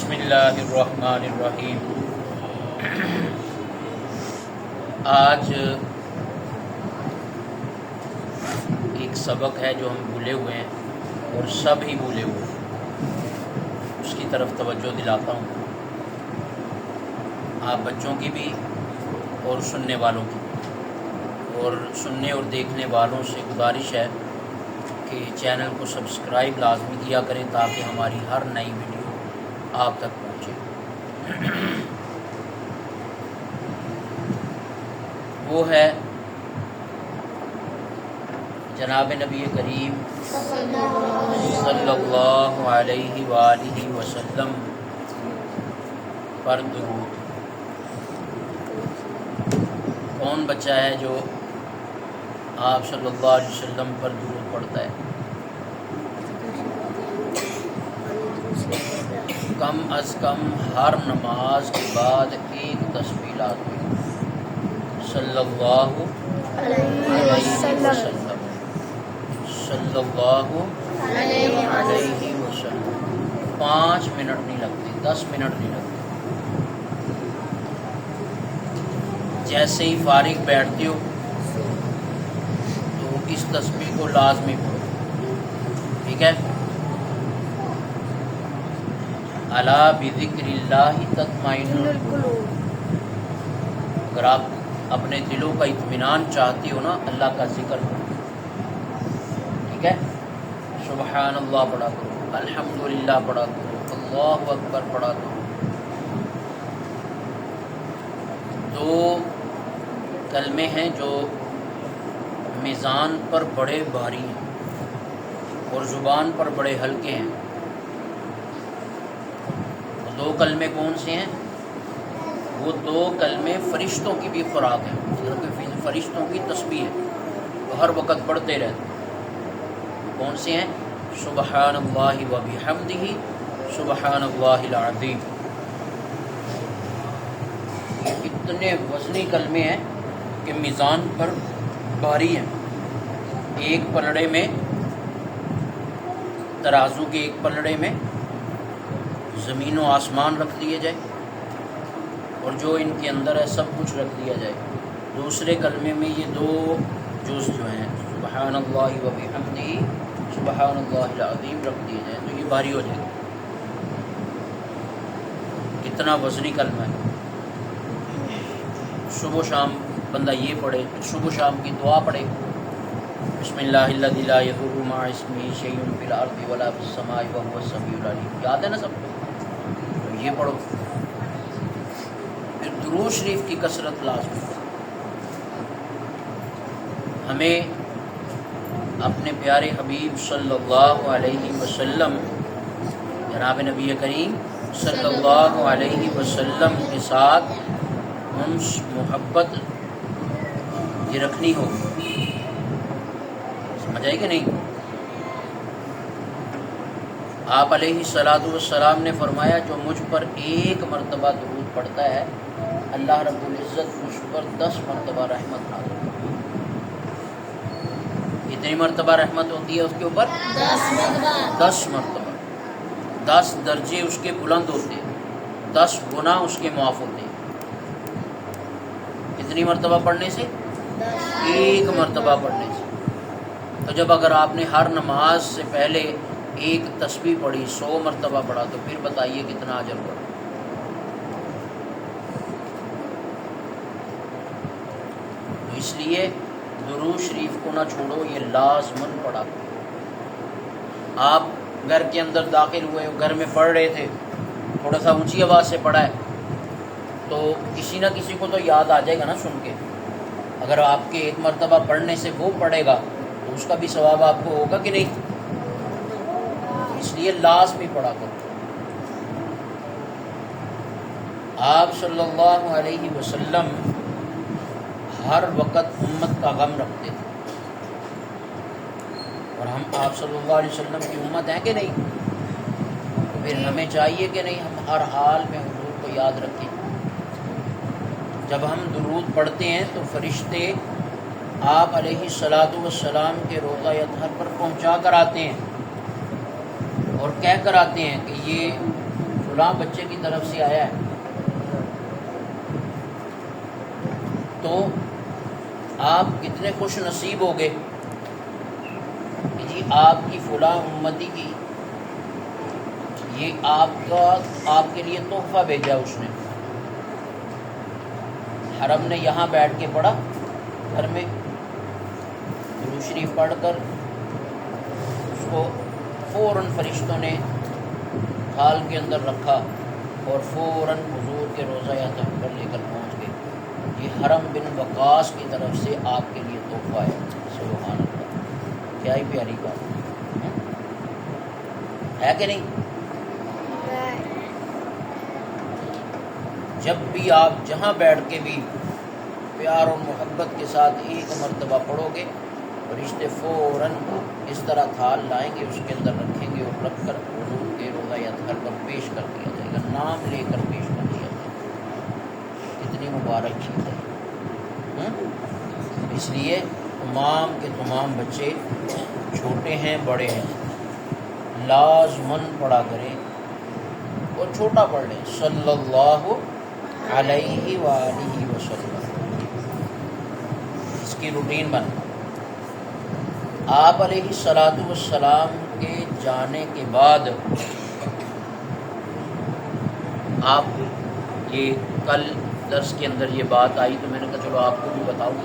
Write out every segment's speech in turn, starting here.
بسم اللہ الرحمن الرحیم۔ آج ایک سبق ہے جو ہم بھولے ہوئے ہیں اور سب ہی بھولے ہوئے ہیں، اس کی طرف توجہ دلاتا ہوں، آپ بچوں کی بھی اور سننے والوں کی، اور سننے اور دیکھنے والوں سے گزارش ہے کہ چینل کو سبسکرائب لازمی کیا کریں تاکہ ہماری ہر نئی ویڈیو آپ تک پہنچے۔ وہ ہے جناب نبی کریم صلی اللہ علیہ وآلہ وسلم پر درود۔ کون بچہ ہے جو آپ صلی اللہ علیہ وسلم پر درود پڑھتا ہے؟ کم از کم ہر نماز کے بعد ایک تسبیح لازمی، صلی اللہ علیہ وسلم، صلی اللہ علیہ وسلم۔ 5 منٹ نہیں لگتے، 10 منٹ نہیں لگتے۔ جیسے ہی فارغ بیٹھتے ہو تو اس تسبیح کو لازمی پڑھو، ٹھیک ہے؟ الا بذکر اللہ تطمئن القلوب۔ اگر آپ اپنے دلوں کا اطمینان چاہتے ہو نا، اللہ کا ذکر کرو، ٹھیک ہے؟ سبحان اللہ پڑھا کرو، الحمدللہ پڑھا کرو، اللہ اکبر پڑھا کرو۔ 2 کلمے ہیں جو میزان پر بڑے بھاری ہیں اور زبان پر بڑے ہلکے ہیں۔ 2 کلمے کون سے ہیں؟ وہ 2 کلمے فرشتوں کی بھی خوراک ہیں، کیونکہ فرشتوں کی تسبیح ہے، وہ ہر وقت پڑھتے رہتے ہیں۔ کون سے ہیں؟ سبحان اللہ و بحمدہ، سبحان اللہ العظیم۔ یہ اتنے وزنی کلمے ہیں کہ میزان پر بھاری ہیں۔ ایک پلڑے میں، ترازو کے ایک پلڑے میں زمین و آسمان رکھ دیے جائے اور جو ان کے اندر ہے سب کچھ رکھ دیا جائے، دوسرے کلمے میں یہ 2 جز جو ہیں سبحان اللہ و بحمدہ، سبحان اللہ العظیم رکھ دیے جائیں تو یہ بھاری ہو جائے گا۔ کتنا وزنی کلمہ ہے۔ صبح و شام بندہ یہ پڑھے، صبح و شام کی دعا پڑھے، بسم اللہ الذی لا یضر مع اسمہ شیء فی الارض ولا فی السماء وهو السمیع العلیم، یاد ہے نا سب کو؟ یہ پڑھو۔ پھر درود شریف کی کثرت لازمی۔ ہمیں اپنے پیارے حبیب صلی اللہ علیہ وسلم، جناب نبی کریم صلی اللہ علیہ وسلم کے ساتھ انس، محبت یہ رکھنی ہو، سمجھ آئی کہ نہیں؟ آپ علیہ الصلوۃ والسلام نے فرمایا جو مجھ پر 1 مرتبہ درود پڑھتا ہے اللہ رب العزت مجھ پر 10 مرتبہ رحمت نازل کرتا ہے۔ کتنی مرتبہ رحمت ہوتی ہے اس کے اوپر؟ 10 مرتبہ۔ 10 درجے اس کے بلند ہوتے ہیں، 10 گناہ اس کے معاف ہوتے ہیں۔ کتنی مرتبہ پڑھنے سے؟ 1 مرتبہ پڑھنے سے۔ تو جب اگر آپ نے ہر نماز سے پہلے 1 تسبیح پڑھی، 100 مرتبہ پڑھا، تو پھر بتائیے کتنا اجر پڑا۔ تو اس لیے درود شریف کو نہ چھوڑو، یہ لازمن پڑھا۔ آپ گھر کے اندر داخل ہوئے، گھر میں پڑھ رہے تھے، تھوڑا سا اونچی آواز سے پڑھا ہے تو کسی نہ کسی کو تو یاد آ جائے گا نا سن کے۔ اگر آپ کے 1 مرتبہ پڑھنے سے وہ پڑھے گا تو اس کا بھی ثواب آپ کو ہوگا کہ نہیں؟ اس لیے لازمی پڑھا کرو۔ آپ صلی اللہ علیہ وسلم ہر وقت امت کا غم رکھتے تھے، اور ہم آپ صلی اللہ علیہ وسلم کی امت ہیں کہ نہیں؟ تو پھر ہمیں چاہیے کہ نہیں ہم ہر حال میں حضور کو یاد رکھیں۔ جب ہم درود پڑھتے ہیں تو فرشتے آپ علیہ الصلوۃ والسلام کے روضہ اطہر پر پہنچا کر آتے ہیں اور کہہ کر آتے ہیں کہ یہ فلاں بچے کی طرف سے آیا ہے، تو آپ کتنے خوش نصیب ہو گئے کہ جی آپ کی فلاں امتی کی یہ آپ کے لیے تحفہ بھیجا اس نے، حرم نے یہاں بیٹھ کے پڑھا، گھر میں درود شریف پڑھ کر اس کو فوراً فرشتوں نے تھال کے اندر رکھا اور فوراً حضور کے روضہ یتیم پر لے کر پہنچ گئے. یہ حرم بن وقاص کی طرف سے آپ کے لیے تحفہ ہے. سبحان اللہ، کیا ہی پیاری بات ہے کہ نہیں؟ جب بھی آپ جہاں بیٹھ کے بھی پیار اور محبت کے ساتھ ایک مرتبہ پڑھو گے، فرشتے فوراً اس طرح تھال لائیں گے، اس کے اندر رکھیں گے اور رکھ کر حضور کے روضہ اطہر پر پیش کر دیا جائے گا، نام لے کر پیش کر دیا جائے گا. کتنی مبارک چیز ہے. اس لیے تمام کے تمام بچے چھوٹے ہیں بڑے ہیں لازماً پڑھا کریں اور چھوٹا پڑھ لیں صلی اللہ علیہ وآلہ وسلم. اس کی روٹین بنا. آپ علیہ الصلاۃ والسلام کے جانے کے بعد آپ یہ کل درس کے اندر یہ بات آئی تو میں نے کہا چلو آپ کو بھی بتاؤں.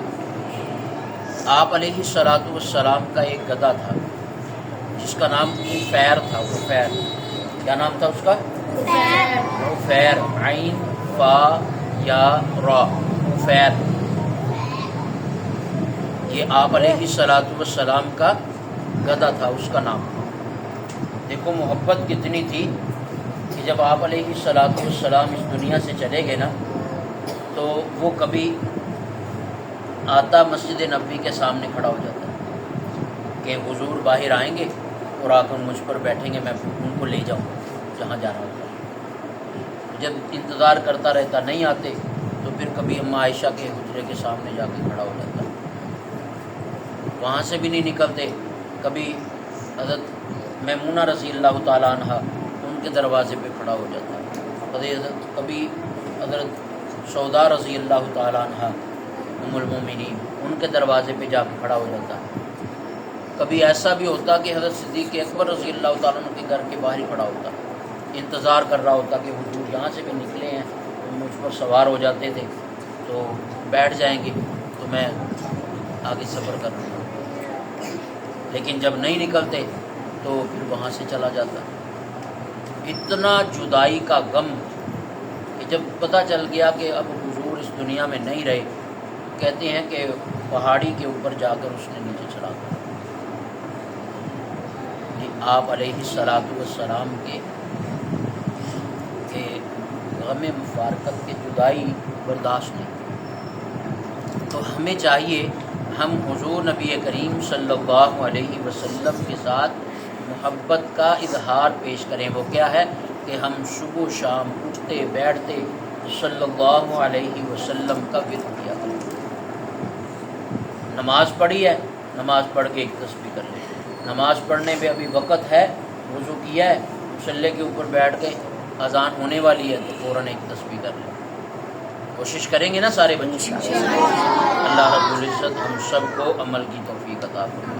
آپ علیہ الصلاۃ والسلام کا ایک گدھا تھا جس کا نام عفیر تھا. عفیر، کیا نام تھا اس کا؟ عفیر، عین فا یا را، عفیر. یہ آپ علیہ الصلاۃ والسلام کا گدھا تھا، اس کا نام. دیکھو محبت کتنی تھی کہ جب آپ علیہ الصلاۃ والسلام اس دنیا سے چلے گئے نا تو وہ کبھی آتا مسجد نبوی کے سامنے کھڑا ہو جاتا کہ حضور باہر آئیں گے اور آ کر مجھ پر بیٹھیں گے، میں ان کو لے جاؤں جہاں جانا ہوگا. جب انتظار کرتا رہتا نہیں آتے تو پھر کبھی اماں عائشہ کے حجرے کے سامنے جا کے کھڑا ہو جاتا، وہاں سے بھی نہیں نکلتے. کبھی حضرت میمونہ رضی اللہ تعالیٰ عنہ ان کے دروازے پہ کھڑا ہو جاتا. کبھی حضرت سودا رضی اللہ تعالیٰ عنہ ام المومنین ان کے دروازے پہ جا کے کھڑا ہو جاتا. کبھی ایسا بھی ہوتا کہ حضرت صدیق اکبر رضی اللہ تعالیٰ عنہ کے گھر کے باہر ہی کھڑا ہوتا، انتظار کر رہا ہوتا کہ حضور یہاں سے بھی نکلے ہیں، مجھ پر سوار ہو جاتے تھے تو بیٹھ جائیں گے تو میں آگے سفر کر رہا ہوں. لیکن جب نہیں نکلتے تو پھر وہاں سے چلا جاتا. اتنا جدائی کا غم کہ جب پتہ چل گیا کہ اب حضور اس دنیا میں نہیں رہے، کہتے ہیں کہ پہاڑی کے اوپر جا کر اس نے نیچے چڑھا کر آپ علیہ الصلاۃ والسلام کے غم مفارقت کے جدائی برداشت نہیں. تو ہمیں چاہیے ہم حضور نبی کریم صلی اللہ علیہ وسلم کے ساتھ محبت کا اظہار پیش کریں. وہ کیا ہے کہ ہم صبح و شام اٹھتے بیٹھتے صلی اللہ علیہ وسلم کا ورد کیا کریں. نماز پڑھی ہے، نماز پڑھ کے ایک تسبیح کر لیں. نماز پڑھنے پہ ابھی وقت ہے، وضو کیا ہے، مصلی کے اوپر بیٹھ کے اذان ہونے والی ہے تو فوراً ایک تسبیح کر لیں. کوشش کریں گے نا سارے بچے. اللہ رب العزت ہم سب کو عمل کی توفیق عطا فرمائے.